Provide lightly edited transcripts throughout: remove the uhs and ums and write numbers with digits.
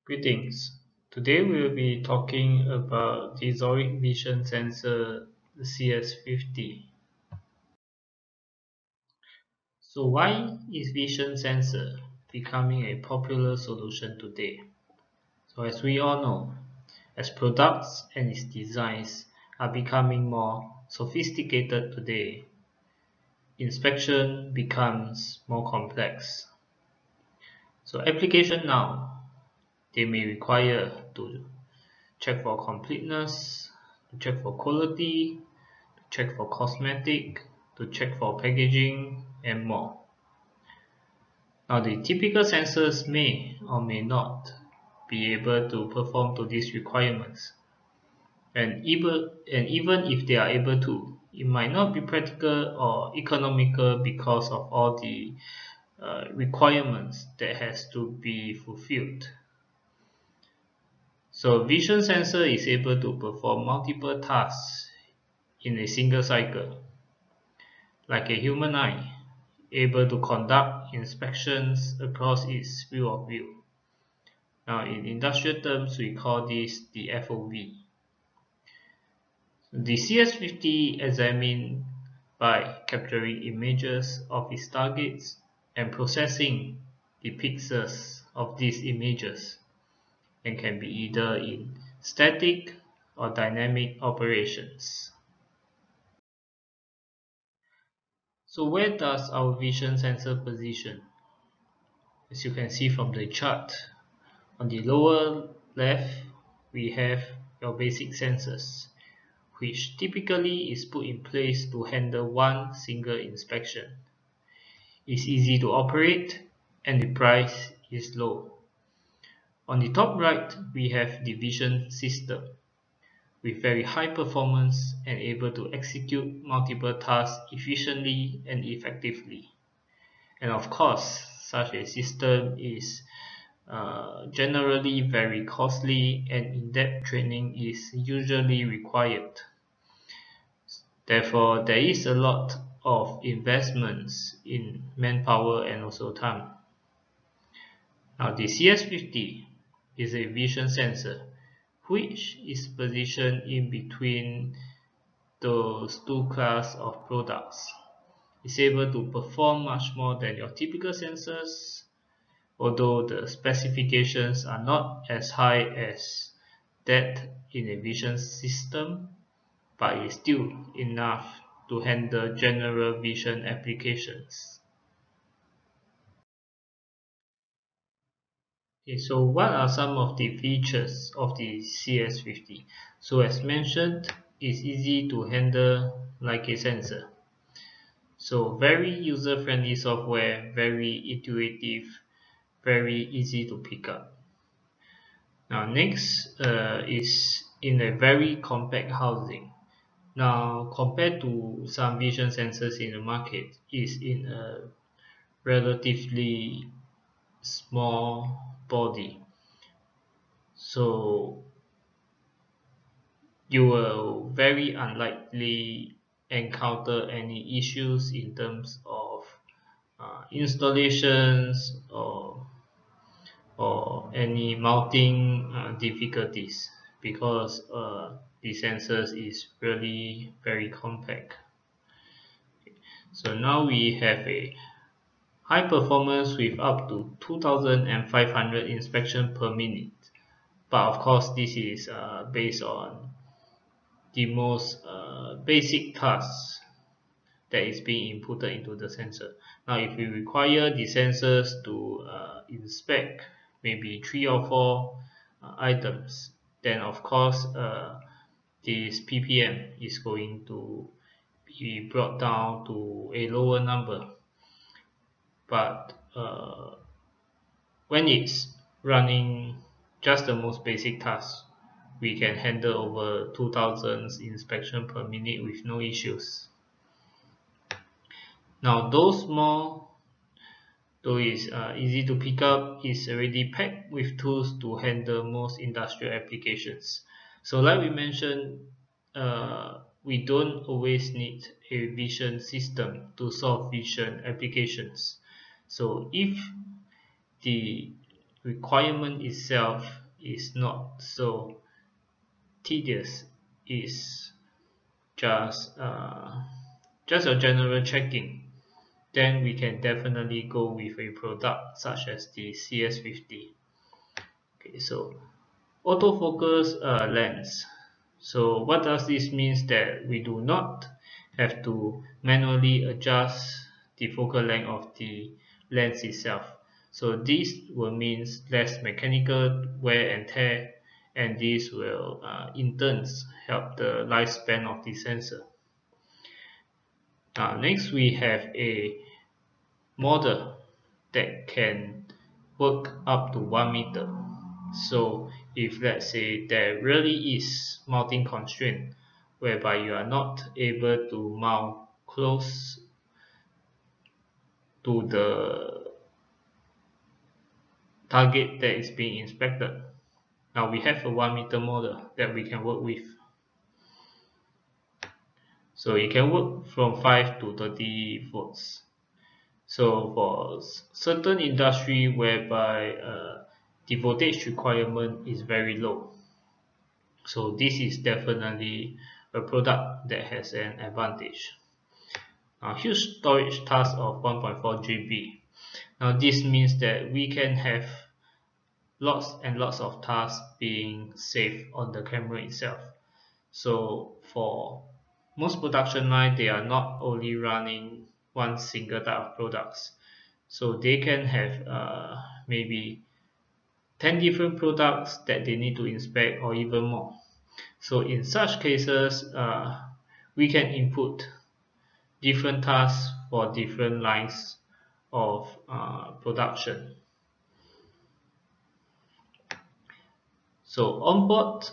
Greetings. Today we will be talking about the di-soric vision sensor CS50. So why is vision sensor becoming a popular solution today? So as we all know, as products and its designs are becoming more sophisticated today, inspection becomes more complex. So application now, they may require to check for completeness, to check for quality, to check for cosmetic, to check for packaging, and more. Now the typical sensors may or may not be able to perform to these requirements. And even if they are able to, it might not be practical or economical because of all the requirements that has to be fulfilled. So vision sensor is able to perform multiple tasks in a single cycle, like a human eye, able to conduct inspections across its field of view. Now in industrial terms, we call this the FOV. The CS50 examines by capturing images of its targets and processing the pixels of these images, and can be either in static or dynamic operations. So where does our vision sensor position? As you can see from the chart, on the lower left we have your basic sensors, which typically is put in place to handle one single inspection. It's easy to operate and the price is low. On the top right we have the vision system, with very high performance and able to execute multiple tasks efficiently and effectively. And of course, such a system is generally very costly and in-depth training is usually required. Therefore, there is a lot of investments in manpower and also time. Now, the CS50 is a vision sensor which is positioned in between those two classes of products. It's able to perform much more than your typical sensors, although the specifications are not as high as that in a vision system, but it's still enough to handle general vision applications. Okay, so what are some of the features of the CS50? So as mentioned, it's easy to handle like a sensor. So very user-friendly software, very intuitive, very easy to pick up. Now next is in a very compact housing. Now compared to some vision sensors in the market, is in a relatively small body. So you will very unlikely encounter any issues in terms of installations or any mounting difficulties, because the sensors is really very compact. So now we have a high performance with up to 2500 inspection per minute, but of course this is based on the most basic tasks that is being inputted into the sensor. Now if we require the sensors to inspect maybe 3 or 4 items, then of course this ppm is going to be brought down to a lower number. But when it's running just the most basic tasks, we can handle over 2000 inspection per minute with no issues. Now those small, though it's easy to pick up, is already packed with tools to handle most industrial applications. So like we mentioned, we don't always need a vision system to solve vision applications. So if the requirement itself is not so tedious. It's just a general checking. Then we can definitely go with a product such as the CS50. Okay, so autofocus lens. So what does this means? That we do not have to manually adjust the focal length of the lens itself. So this will means less mechanical wear and tear, and this will in turn help the lifespan of the sensor. Next we have a model that can work up to 1 meter. So if let's say there really is mounting constraint whereby you are not able to mount close to the target that is being inspected. Now we have a 1 meter model that we can work with. So it can work from 5 to 30 volts. So for certain industry whereby the voltage requirement is very low, so this is definitely a product that has an advantage. Now huge storage task of 1.4 GB. Now this means that we can have lots and lots of tasks being saved on the camera itself. So for most production line, they are not only running one single type of products. So they can have maybe 10 different products that they need to inspect or even more. So in such cases, we can input different tasks for different lines of production. So onboard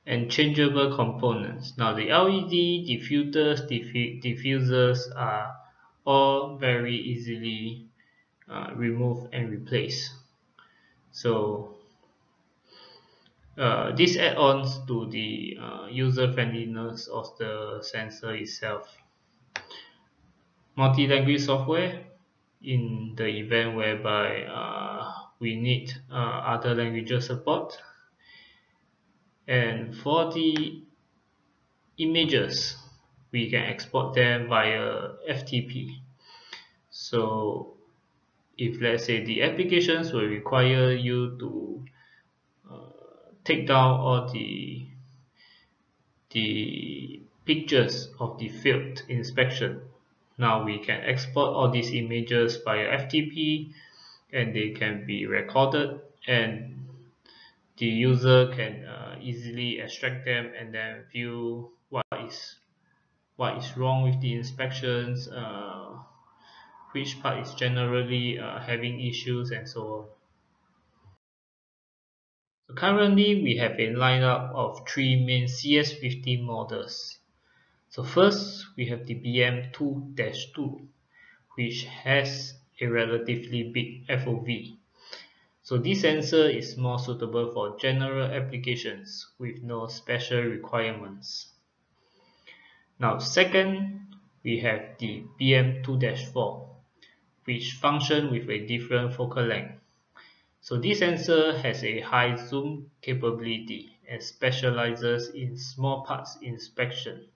and changeable components. Now the LED diffusers are all very easily removed and replaced. So this adds to the user friendliness of the sensor itself. Multi-language software in the event whereby we need other languages support. And for the images, we can export them via FTP. So if let's say the applications will require you to take down all the pictures of the field inspection, now we can export all these images via FTP, and they can be recorded, and the user can easily extract them and then view what is wrong with the inspections, which part is generally having issues, and so on. So currently we have a lineup of three main CS50 models. So first we have the BM2-2, which has a relatively big FOV. So this sensor is more suitable for general applications with no special requirements. Now second, we have the BM2-4, which function with a different focal length. So this sensor has a high zoom capability and specializes in small parts inspection.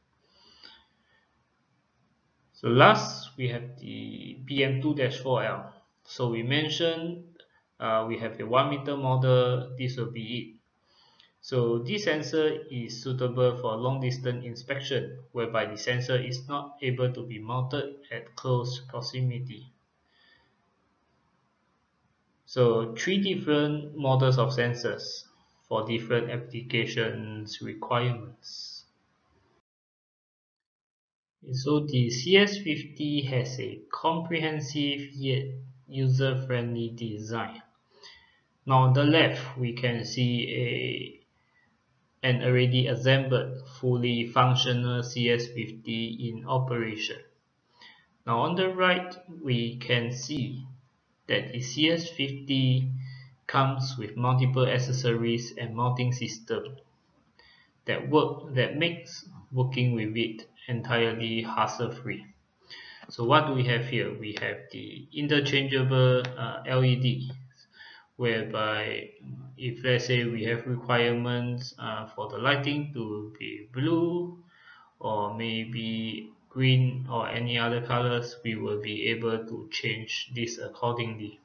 So last, we have the BM2-4L. So we mentioned we have a 1 meter model. This will be it. So this sensor is suitable for long distance inspection, whereby the sensor is not able to be mounted at close proximity. So three different models of sensors for different applications requirements. So the CS50 has a comprehensive yet user-friendly design. Now on the left, we can see an already assembled, fully functional CS50 in operation. Now on the right, we can see that the CS50 comes with multiple accessories and mounting system that makes working with it entirely hassle-free. So what do we have here? We have the interchangeable LED. whereby if let's say we have requirements for the lighting to be blue or maybe green or any other colors, we will be able to change this accordingly.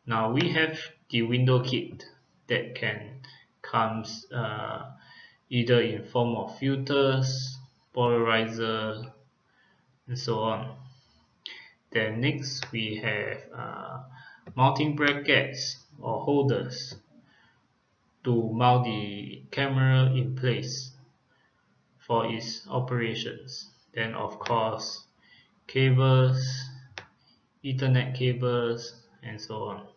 Now we have the window kit that can comes either in form of filters, polarizer, and so on. Then next we have mounting brackets or holders to mount the camera in place for its operations. Then of course cables, Ethernet cables, and so on.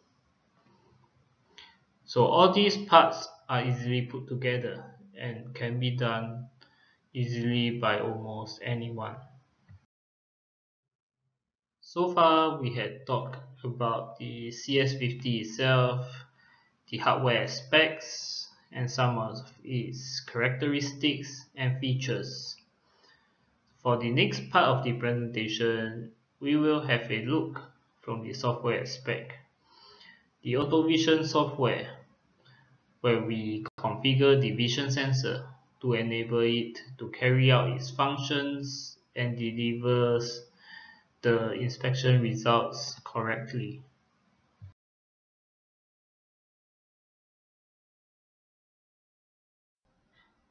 So all these parts are easily put together and can be done easily by almost anyone. So far we had talked about the CS50 itself, the hardware specs, and some of its characteristics and features. For the next part of the presentation, we will have a look from the software aspect. The AutoVision software, where we configure the vision sensor to enable it to carry out its functions and delivers the inspection results correctly.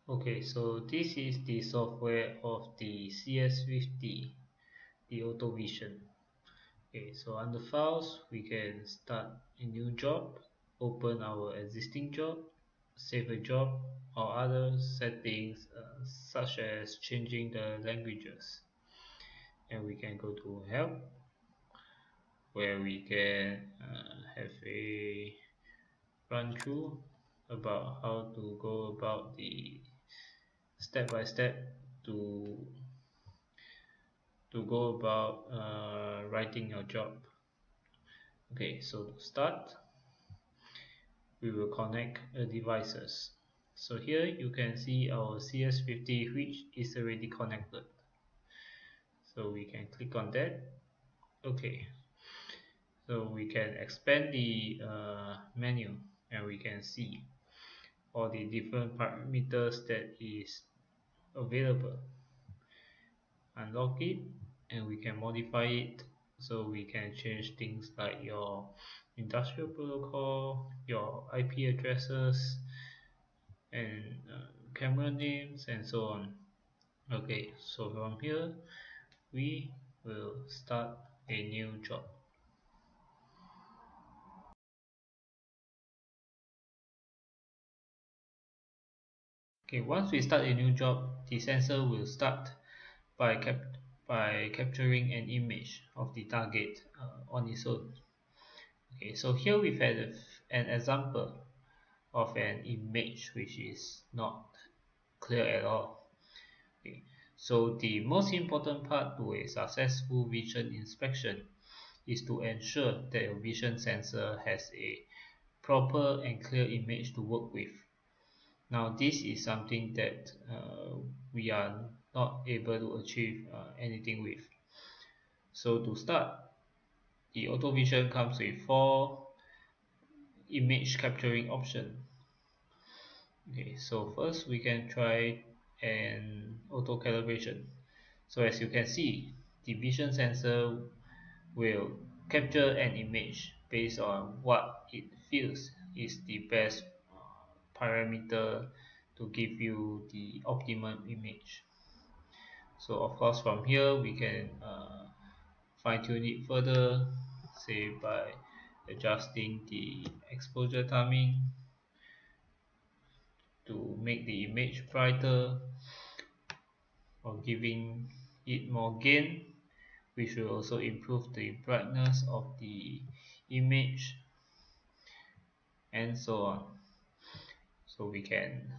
Okay, so this is the software of the CS50, the AutoVision. Okay, so under files, we can start a new job, open our existing job, save a job, or other settings such as changing the languages. And we can go to help, where we can have a run through about how to go about the step by step to go about writing your job. Okay, so to start, we will connect devices. So here you can see our CS50 which is already connected. So we can click on that. Okay, so we can expand the menu and we can see all the different parameters that is available. Unlock it and we can modify it, so we can change things like your industrial protocol, your IP addresses, and camera names, and so on. Okay, so from here we will start a new job. Okay, once we start a new job, the sensor will start by capturing an image of the target on its own. Okay, so here we've had an example of an image which is not clear at all. Okay, so the most important part to a successful vision inspection is to ensure that your vision sensor has a proper and clear image to work with. Now this is something that we are not able to achieve anything with. So to start, the AutoVision comes with 4 image capturing options. Okay, so first we can try an auto calibration. So as you can see, the vision sensor will capture an image based on what it feels is the best parameter to give you the optimum image. So of course from here we can fine tune it further, say by adjusting the exposure timing to make the image brighter or giving it more gain, which will also improve the brightness of the image, and so on. So we can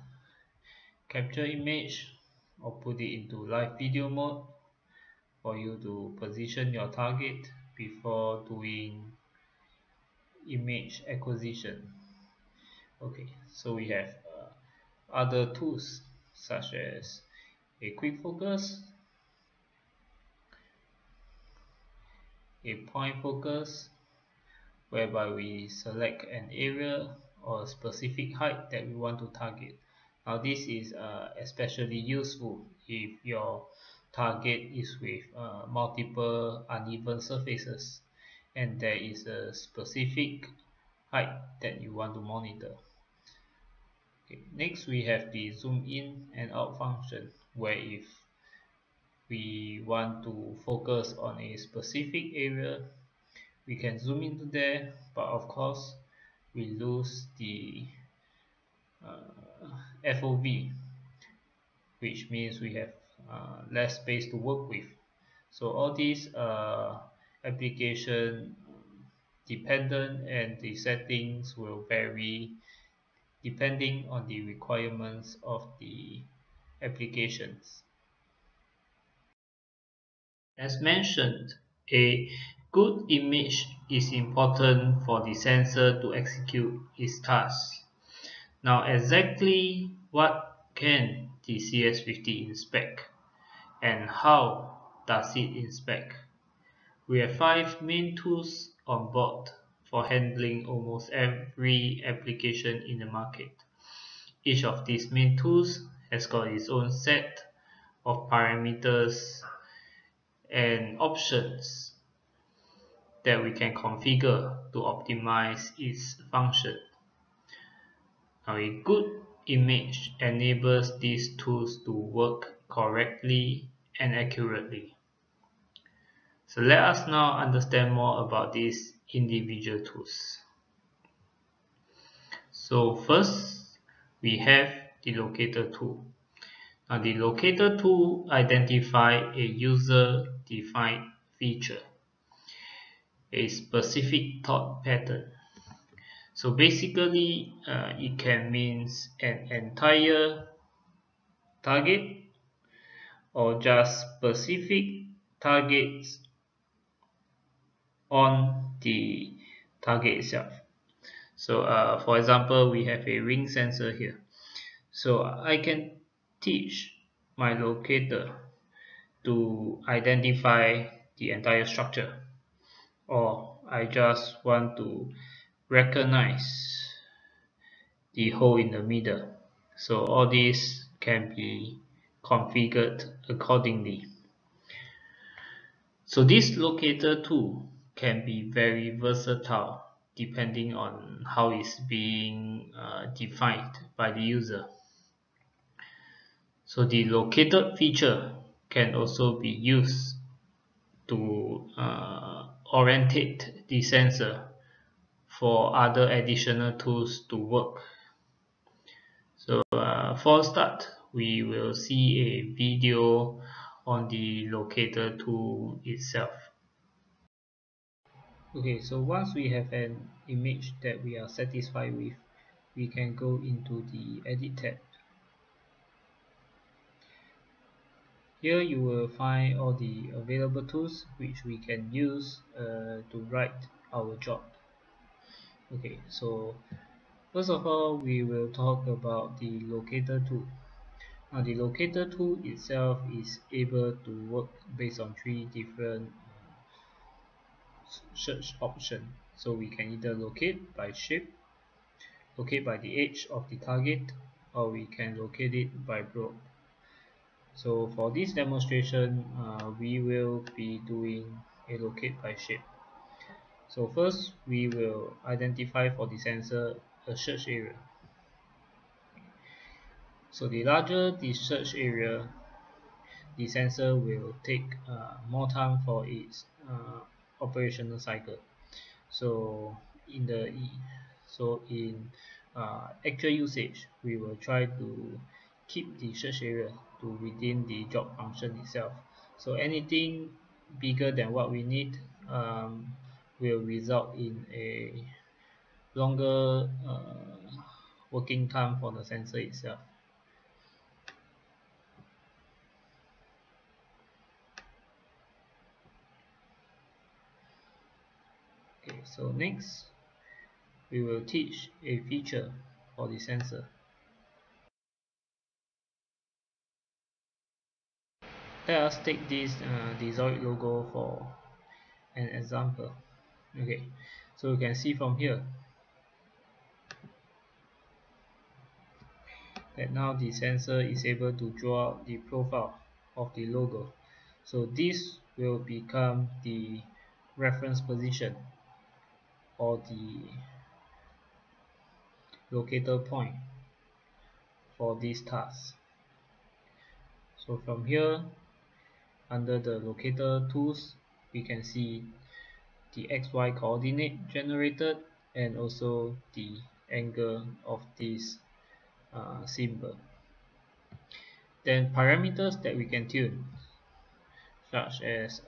capture image or put it into live video mode for you to position your target before doing image acquisition. Okay, so we have other tools such as a quick focus, a point focus, whereby we select an area or a specific height that we want to target. Now this is especially useful if your target is with multiple uneven surfaces and there is a specific height that you want to monitor. Okay. Next we have the zoom in and out function, where if we want to focus on a specific area, we can zoom into there, but of course we lose the FOV, which means we have less space to work with. So all these application dependent, and the settings will vary depending on the requirements of the applications. As mentioned, a good image is important for the sensor to execute its task. Now, exactly what can the CS50 inspect and how does it inspect? We have 5 main tools on board for handling almost every application in the market. Each of these main tools has got its own set of parameters and options that we can configure to optimize its function. Now, a good image enables these tools to work correctly and accurately. So let us now understand more about these individual tools. So first, we have the locator tool. Now the locator tool identifies a user-defined feature, a specific thought pattern. So basically, it can mean an entire target or just specific targets on the target itself. So for example, we have a ring sensor here. So I can teach my locator to identify the entire structure, or I just want to recognize the hole in the middle. So all these can be configured accordingly. So this locator tool can be very versatile depending on how it's being defined by the user. So the located feature can also be used to orientate the sensor for other additional tools to work. So for a start, we will see a video on the locator tool itself. Okay, so once we have an image that we are satisfied with, we can go into the edit tab. Here you will find all the available tools which we can use to write our job. Okay, so first of all, we will talk about the locator tool. Now, the locator tool itself is able to work based on 3 different search options. So we can either locate by shape, locate by the edge of the target, or we can locate it by probe. So for this demonstration, we will be doing a locate by shape. So first, we will identify for the sensor a search area. So the larger the search area, the sensor will take more time for its operational cycle. So in the actual usage, we will try to keep the search area to within the job function itself. So anything bigger than what we need will result in a longer working time for the sensor itself. Okay, so next we will teach a feature for the sensor. Let us take this di-soric logo for an example. Okay, So you can see from here that now the sensor is able to draw the profile of the logo. So this will become the reference position or the locator point for this task. So from here, under the locator tools, we can see the XY coordinate generated and also the angle of this symbol. Then parameters that we can tune, such as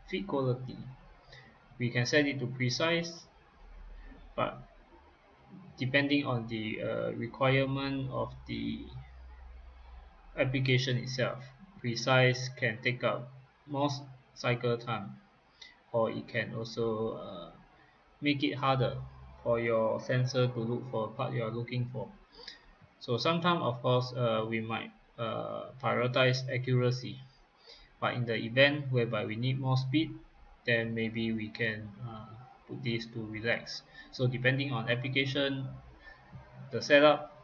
feed quality, we can set it to precise, but depending on the requirement of the application itself, precise can take up more cycle time, or it can also make it harder for your sensor to look for a part you are looking for. So sometimes, of course, we might prioritize accuracy, but in the event whereby we need more speed, then maybe we can put this to relax. So depending on application, the setup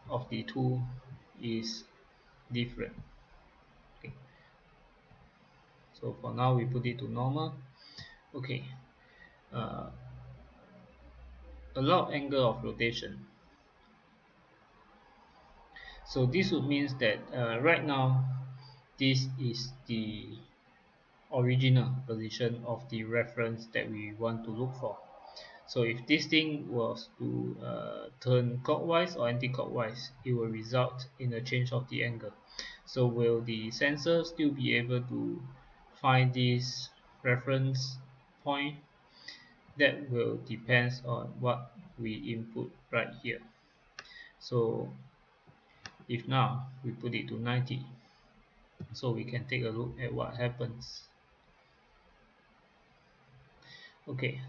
of the tool is different. Okay. So for now, we put it to normal. Okay. Uh, Allow angle of rotation. So this would mean that right now, this is the original position of the reference that we want to look for. So if this thing was to turn clockwise or anti-clockwise, it will result in a change of the angle. So will the sensor still be able to find this reference point? That will depend on what we input right here. So if now we put it to 90, so we can take a look at what happens. Okay,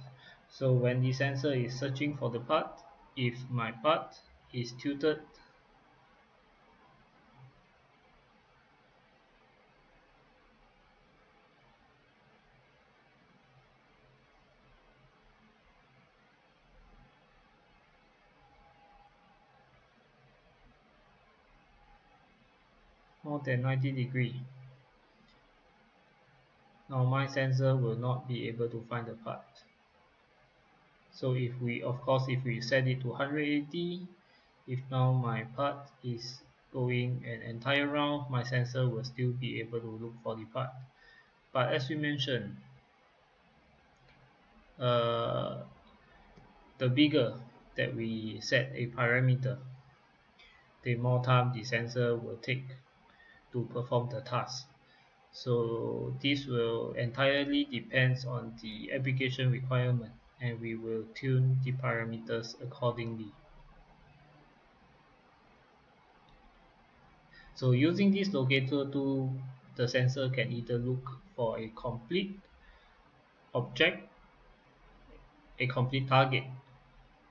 so when the sensor is searching for the part, if my part is tilted more than 90 degrees, now my sensor will not be able to find the part. So if we, of course, if we set it to 180, if now my part is going an entire round, my sensor will still be able to look for the part. But as we mentioned, the bigger that we set a parameter, the more time the sensor will take to perform the task. So this will entirely depends on the application requirement, and we will tune the parameters accordingly. So using this locator tool, the sensor can either look for a complete object, a complete target,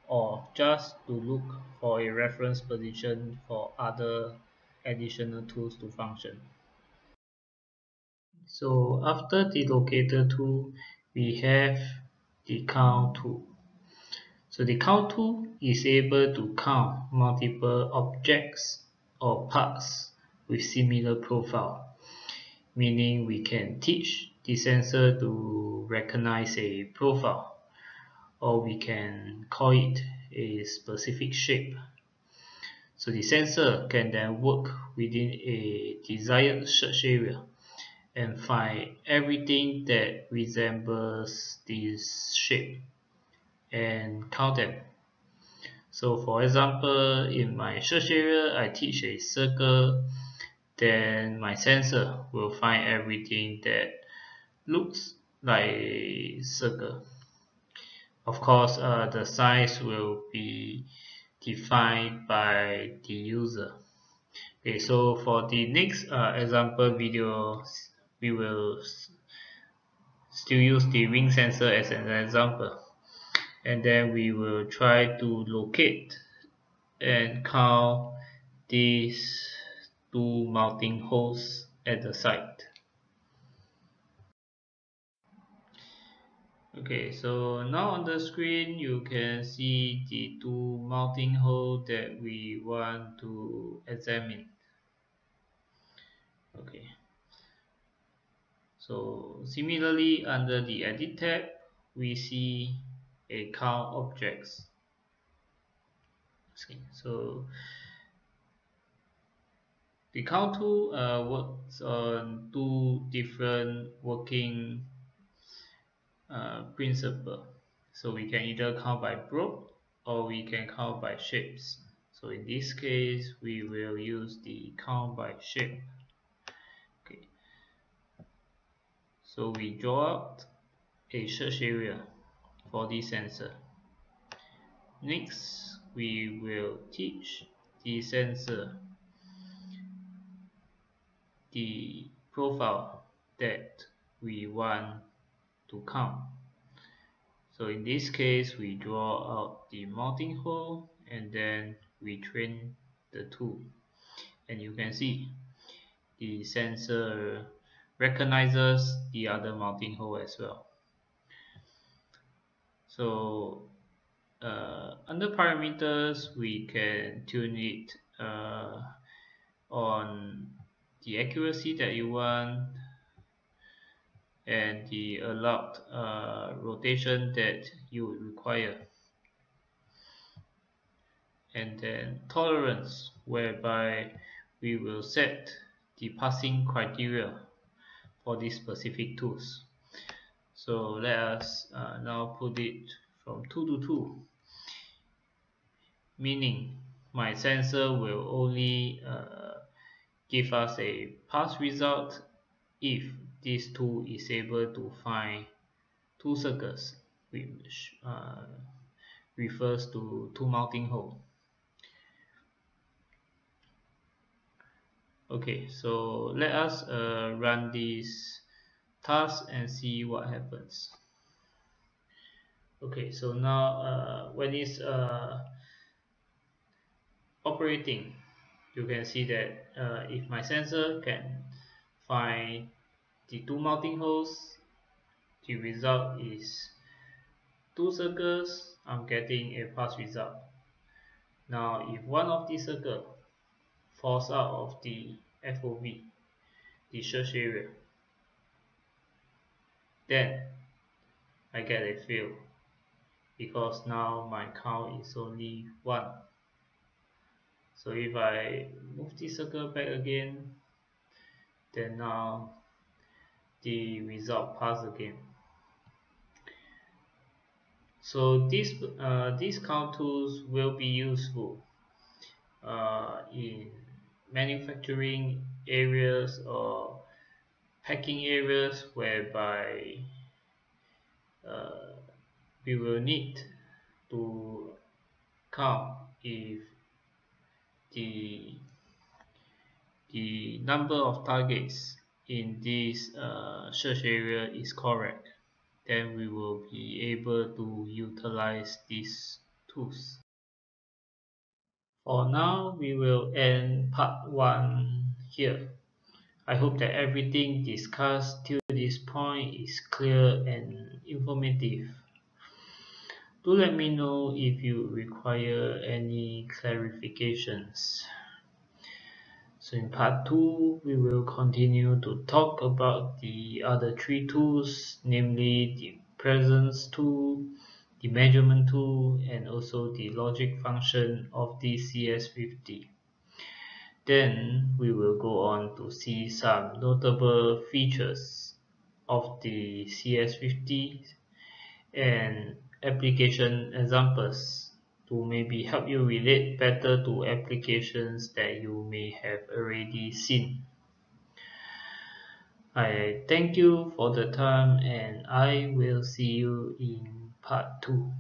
or just to look for a reference position for other additional tools to function. So after the locator tool, we have the count tool. So the count tool is able to count multiple objects or parts with similar profile, meaning we can teach the sensor to recognize a profile, or we can call it a specific shape. So the sensor can then work within a desired search area and find everything that resembles this shape and count them. So for example, in my search area, I teach a circle, then my sensor will find everything that looks like a circle. Of course, the size will be defined by the user. Okay, so for the next example video, we will still use the ring sensor as an example, and then we will try to locate and count these two mounting holes at the site. Okay, so now on the screen you can see the two mounting holes that we want to examine. Okay, so similarly under the edit tab we see a count objects. Okay, so the count tool works on two different working principle. So we can either count by block or we can count by shapes. So in this case, we will use the count by shape. Okay. So we draw out a search area for the sensor. Next, we will teach the sensor the profile that we want to count. So in this case, we draw out the mounting hole and then we train the tool. And you can see the sensor recognizes the other mounting hole as well. So under parameters, we can tune it on the accuracy that you want and the allowed rotation that you would require, and then tolerance, whereby we will set the passing criteria for these specific tools. So let us now put it from 2 to 2, meaning my sensor will only give us a pass result if this tool is able to find two circles, which refers to two mounting holes. Okay, so let us run this task and see what happens. Okay, so now when it's operating, you can see that if my sensor can find the two mounting holes, the result is two circles. I'm getting a pass result. Now if one of the circle falls out of the FOV, the search area, then I get a fail because now my count is only 1. So if I move the circle back again, then now the result pass again. So these count tools will be useful in manufacturing areas or packing areas whereby we will need to count if the number of targets in this search area is correct. Then we will be able to utilize these tools. For now, we will end part 1 here. I hope that everything discussed till this point is clear and informative. Do let me know if you require any clarifications. So in part 2, we will continue to talk about the other 3 tools, namely the presence tool, the measurement tool, and also the logic function of the CS50. Then we will go on to see some notable features of the CS50 and application examples to maybe help you relate better to applications that you may have already seen. I thank you for the time and I will see you in part 2.